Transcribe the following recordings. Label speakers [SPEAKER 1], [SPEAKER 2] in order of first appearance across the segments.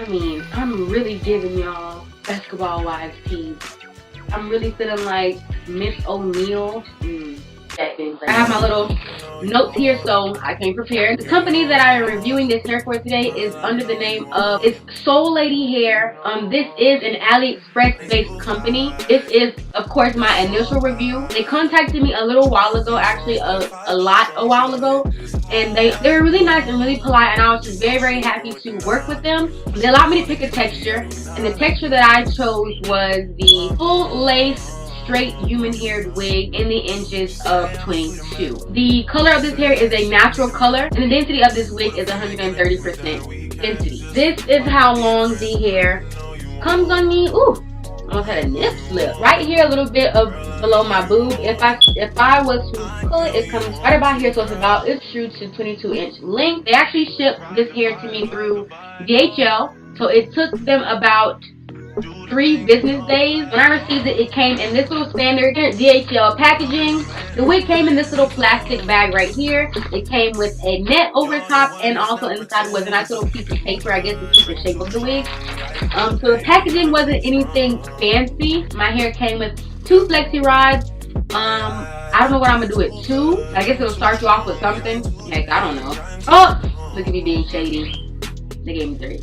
[SPEAKER 1] I mean, I'm really giving y'all basketball wives teas. I'm really feeling like Miss O'Neal. I have my little notes here, so I came prepared. The company that I am reviewing this hair for today is under the name of Soul Lady Hair. This is an AliExpress based company. This is, of course, my initial review. They contacted me a little while ago, actually a while ago, and they were really nice and really polite, and I was just very happy to work with them. They allowed me to pick a texture, and the texture that I chose was the full lace straight human haired wig in the inches of 22. The color of this hair is a natural color, and the density of this wig is 130% density. This is how long the hair comes on me. Ooh, almost had a nip slip. Right here, a little bit of below my boob. If I was to pull it, it comes right about here, so it's true to 22-inch length. They actually shipped this hair to me through DHL, so it took them about 3 business days. When I received it, it came in this little standard DHL packaging. The wig came in this little plastic bag right here. It came with a net over top, and also inside was a nice little piece of paper, I guess, to keep the shape of the wig. So the packaging wasn't anything fancy. My hair came with 2 flexi rods. I don't know what I'm gonna do with 2. I guess it'll start you off with something. Heck, I don't know. Oh, look at me being shady. They gave me 3.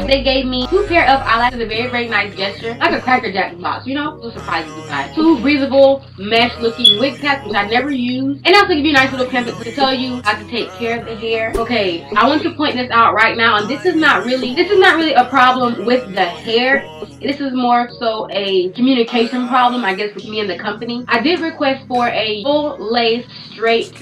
[SPEAKER 1] They gave me 2 pair of eyelashes, a very nice gesture, like a Cracker Jack box, you know, no surprises inside. 2 breathable mesh looking wig caps, which I never use, and also give you a nice little pamphlet to tell you how to take care of the hair. Okay, I want to point this out right now, and this is not really a problem with the hair. This is more so a communication problem, I guess, with me and the company. I did request for a full lace straight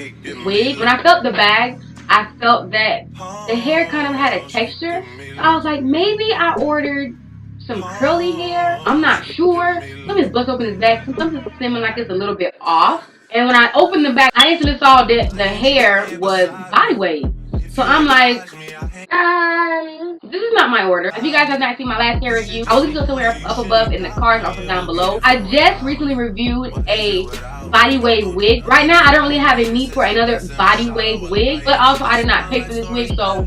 [SPEAKER 1] wig. When I felt the bag, I felt that the hair kind of had a texture. So I was like, maybe I ordered some curly hair. I'm not sure. Let me just bust open this bag. Something's seeming like it's a little bit off. And when I opened the bag, I instantly saw that the hair was body wave. So I'm like, this is not my order. If you guys have not seen my last hair review, I will leave it somewhere up above in the cards, also down below. I just recently reviewed a body wave wig. Right now, I don't really have a need for another body wave wig, but also I did not pay for this wig, so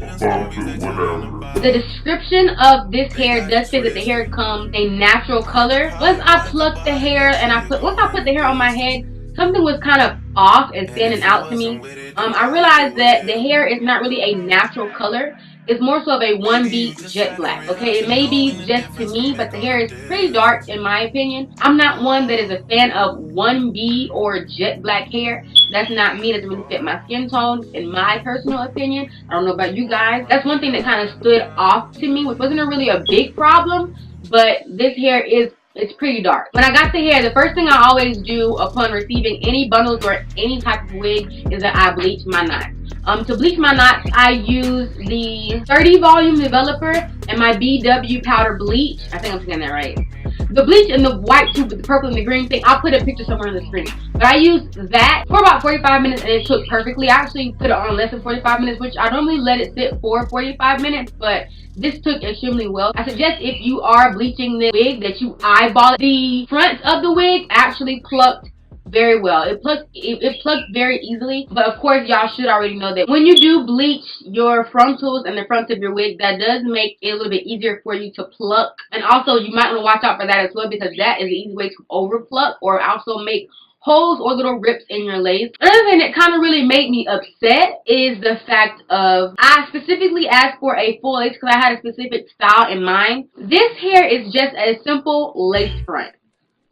[SPEAKER 1] the description of this hair does say that the hair comes a natural color. Once I plucked the hair and once I put the hair on my head, something was kind of off and standing out to me. I realized that the hair is not really a natural color. It's more so of a 1B jet black. Okay, it may be just to me, but the hair is pretty dark in my opinion. I'm not one that is a fan of 1B or jet black hair. That's not me. It doesn't really fit my skin tone in my personal opinion. I don't know about you guys. That's one thing that kind of stood off to me, which wasn't really a big problem, but this hair it's pretty dark. When I got the hair, the first thing I always do upon receiving any bundles or any type of wig is that I bleach my knots. To bleach my knots, I use the 30 volume developer and my BW powder bleach. I think I'm saying that right. The bleach and the white tube with the purple and the green thing, I'll put a picture somewhere on the screen. But I used that for about 45 minutes and it took perfectly. I actually put it on less than 45 minutes, which I normally let it sit for 45 minutes, but this took extremely well. I suggest if you are bleaching the wig that you eyeball it. The front of the wig actually plucked very well. It plucked very easily, but of course y'all should already know that when you do bleach your frontals and the front of your wig, that does make it a little bit easier for you to pluck. And also you might want to watch out for that as well, because that is an easy way to over pluck or also make holes or little rips in your lace. Another thing that kind of really made me upset is the fact of I specifically asked for a full lace because I had a specific style in mind. This hair is just a simple lace front.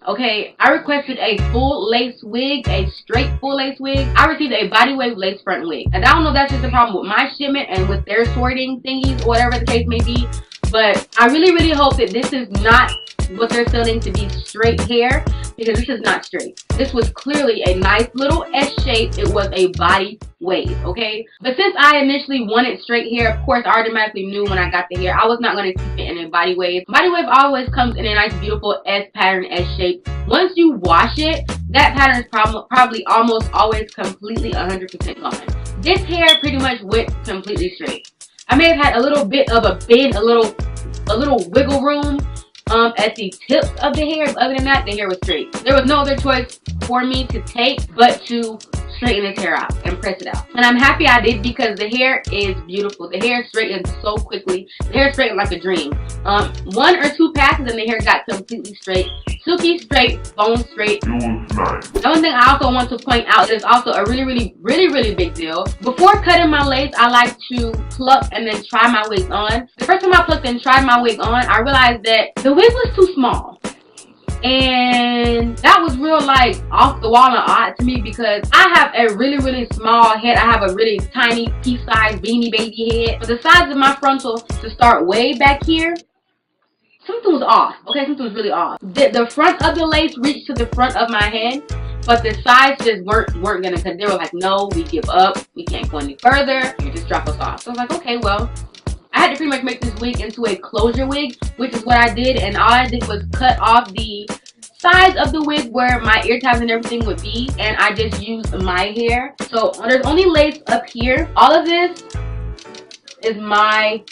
[SPEAKER 1] Okay, I requested a full lace wig, a straight full lace wig. I received a body wave lace front wig. And I don't know if that's just a problem with my shipment and with their sorting thingies or whatever the case may be, but I really hope that this is not what they're selling to be straight hair, because this is not straight. This was clearly a nice little S shape. It was a body wave, okay? But since I initially wanted straight hair, of course I automatically knew when I got the hair I was not going to keep it in a body wave. Body wave always comes in a nice beautiful S pattern, S shape. Once you wash it, that pattern is probably almost always completely 100% gone. This hair pretty much went completely straight. I may have had a little bit of a bend, a little wiggle room at the tips of the hair, but other than that, the hair was straight. There was no other choice for me to take but to straighten this hair out and press it out. And I'm happy I did because the hair is beautiful. The hair straightened so quickly. The hair straightened like a dream. 1 or 2 passes and the hair got completely straight. Silky straight, bone straight. It was nice. The one thing I also want to point out is also a really big deal. Before cutting my lace, I like to pluck and then try my wig on. The first time I plucked and tried my wig on, I realized that the wig was too small. And that was real like off the wall and odd to me because I have a really small head. I have a really tiny pea-sized beanie baby head. But the size of my frontal to start way back here, something was off. Okay, something was really off. The front of the lace reached to the front of my head, but the sides just weren't gonna, because they were like, no, we give up. We can't go any further. You just drop us off. So I was like, okay, well, I had to pretty much make this wig into a closure wig, which is what I did. And all I did was cut off the sides of the wig where my ear tabs and everything would be, and I just used my hair. So there's only lace up here. All of this is my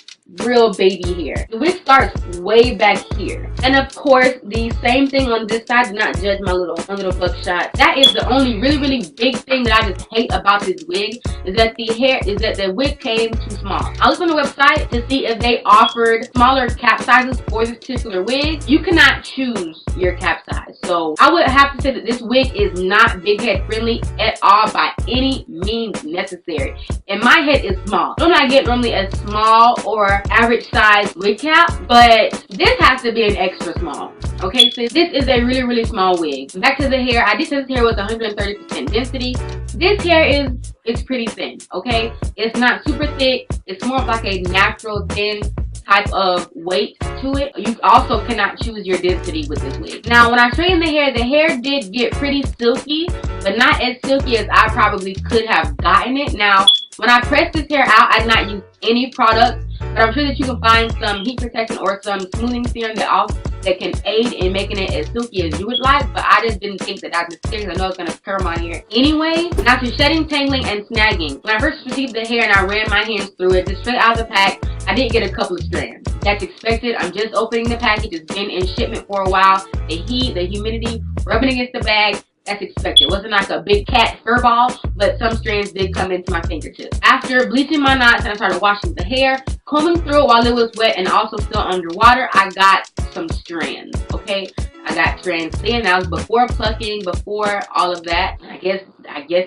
[SPEAKER 1] real baby hair. The wig starts way back here, and of course the same thing on this side. Do not judge my little buckshot. That is the only really big thing that I just hate about this wig, is that the wig came too small. I looked on the website to see if they offered smaller cap sizes for this particular wig. You cannot choose your cap size, so I would have to say that this wig is not big head friendly at all by any means necessary, and my head is small. I'm not getting normally a small or average size wig cap, but this has to be an extra small. Okay, so this is a really small wig. Back to the hair. I did say this hair was 130% density. This hair is pretty thin. Okay, it's not super thick. It's more of like a natural thin type of weight to it. You also cannot choose your density with this wig. Now when I straightened the hair did get pretty silky, but not as silky as I probably could have gotten it. Now when I pressed this hair out, I did not use any product, but I'm sure that you can find some heat protection or some smoothing serum that can aid in making it as silky as you would like, but I just didn't think that was necessary. I know it's going to curl my hair anyway. Now to shedding, tangling, and snagging. When I first received the hair and I ran my hands through it, just straight out of the pack, I did get a couple of strands. That's expected. I'm just opening the package. It's been in shipment for a while. The heat, the humidity, rubbing against the bag, that's expected. It wasn't like a big cat fur ball, but some strands did come into my fingertips. After bleaching my knots and I started washing the hair, combing through it while it was wet and also still underwater, I got some strands. Okay, I got strands thin. That was before plucking, before all of that. I guess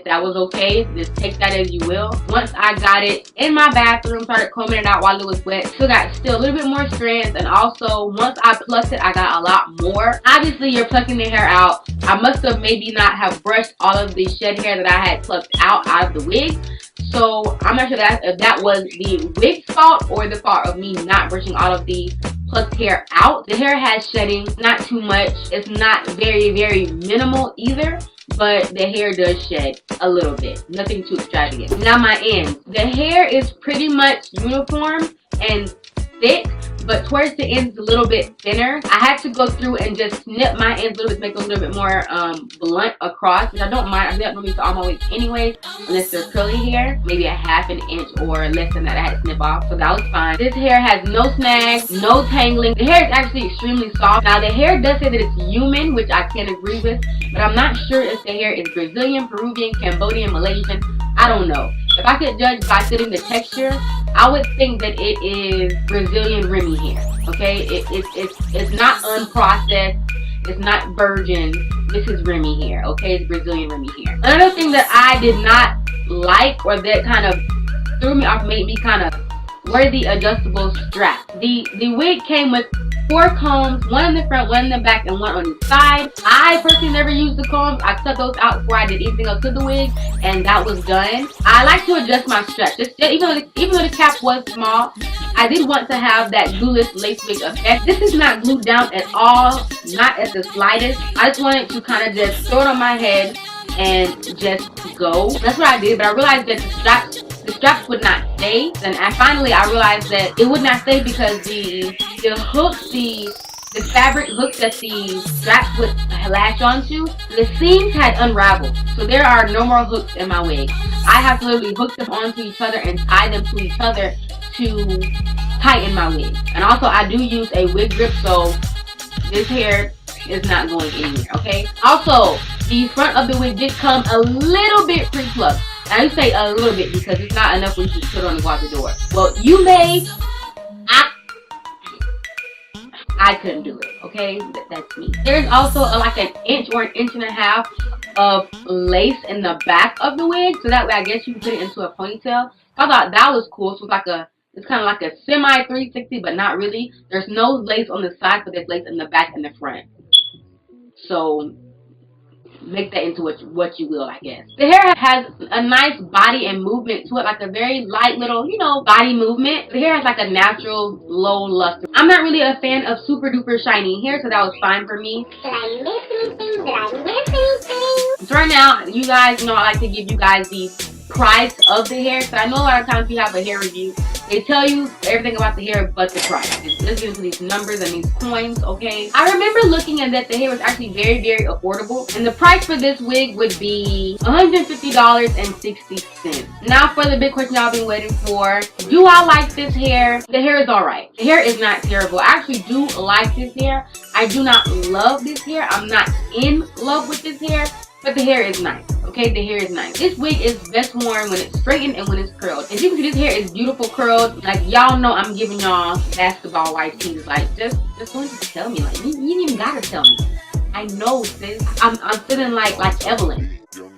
[SPEAKER 1] that was okay. Just take that as you will. Once I got it in my bathroom, started combing it out while it was wet, still a little bit more strands, and also once I plucked it, I got a lot more. Obviously, you're plucking the hair out. I must have maybe not have brushed all of the shed hair that I had plucked out of the wig. So I'm not sure if that was the wig's fault or the fault of me not brushing all of the plucked hair out. The hair has shedding, not too much. It's not very minimal either, but the hair does shed a little bit. Nothing too extravagant. Now my ends. The hair is pretty much uniform and thick, but towards the ends a little bit thinner. I had to go through and just snip my ends a little bit to make it a little bit more blunt across, which I don't mind. I do that normally to all my wigs anyways, unless they're curly hair, maybe a ½ an inch or less than that I had to snip off, so that was fine. This hair has no snags, no tangling. The hair is actually extremely soft. Now the hair does say that it's human, which I can agree with, but I'm not sure if the hair is Brazilian, Peruvian, Cambodian, Malaysian. I don't know. If I could judge by feeling the texture, I would think that it is Brazilian Remy hair. Okay, it's not unprocessed, it's not virgin. This is Remy hair. Okay, it's Brazilian Remy hair. Another thing that I did not like, or that kind of threw me off, made me kind of, were the adjustable straps. The wig came with 4 combs, one in the front, one in the back, and one on the side. I personally never used the combs. I cut those out before I did anything else to the wig, and that was done. I like to adjust my straps. Even though the cap was small, I did want to have that glueless lace wig effect. This is not glued down at all, not at the slightest. I just wanted to kind of just throw it on my head and just go. That's what I did, but I realized that the straps would not stay. And finally I realized that it would not stay because the hooks, the fabric hooks that the straps would latch onto, the seams had unraveled. So there are no more hooks in my wig. I have to literally hook them onto each other and tie them to each other to tighten my wig. And also I do use a wig grip, so this hair is not going anywhere, okay? Also, the front of the wig did come a little bit pre-plucked. I say a little bit because it's not enough when you just put it on and go out the door. Well, you may. I couldn't do it, okay? That's me. There's also like an inch or an inch and a half of lace in the back of the wig, so that way I guess you can put it into a ponytail. I thought that was cool. So it's kind of like a semi 360, but not really. There's no lace on the side, but there's lace in the back and the front. So make that into what you will, I guess. The hair has a nice body and movement to it, like a very light little, you know, body movement. The hair has like a natural low luster. I'm not really a fan of super duper shiny hair, so that was fine for me. Did I miss anything? Did I miss anything? So right now, you guys know I like to give you guys the price of the hair. So I know a lot of times you have a hair review, they tell you everything about the hair but the price. Let's get into these numbers and these coins, okay? I remember looking at that the hair was actually very, very affordable. And the price for this wig would be $150.60. Now for the big question y'all been waiting for. Do I like this hair? The hair is alright. The hair is not terrible. I actually do like this hair. I do not love this hair. I'm not in love with this hair. But the hair is nice, okay? The hair is nice. This wig is best worn when it's straightened and when it's curled. As you can see, this hair is beautiful curled. Like, y'all know I'm giving y'all basketball wife tees. Like, just going to tell me. Like, you ain't even gotta tell me. I know, sis. I'm feeling like Evelyn. So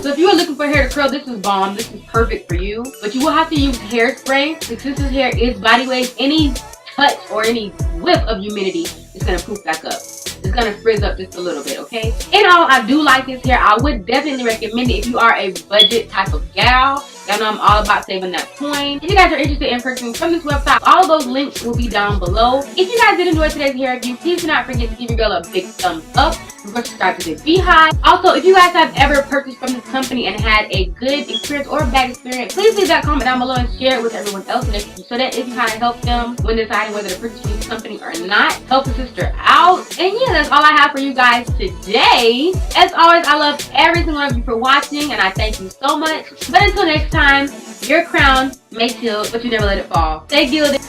[SPEAKER 1] if you are looking for hair to curl, this is bomb. This is perfect for you. But you will have to use hairspray. Since this hair is body wave, any touch or any whiff of humidity is gonna poof back up. It's gonna frizz up just a little bit, okay? In all, I do like this hair. I would definitely recommend it if you are a budget type of gal. Y'all know I'm all about saving that coin. If you guys are interested in purchasing from this website, all of those links will be down below. If you guys did enjoy today's hair review, please do not forget to give your girl a big thumbs up. Of course, subscribe to the Beehive. Also, if you guys have ever purchased from this company and had a good experience or a bad experience, please leave that comment down below and share it with everyone else, and so that it can kind of help them when deciding whether to purchase from this company or not. Help a sister out. And yeah, that's all I have for you guys today. As always, I love every single one of you for watching, and I thank you so much. But until next time, your crown may tilt, but you never let it fall. Stay gilded.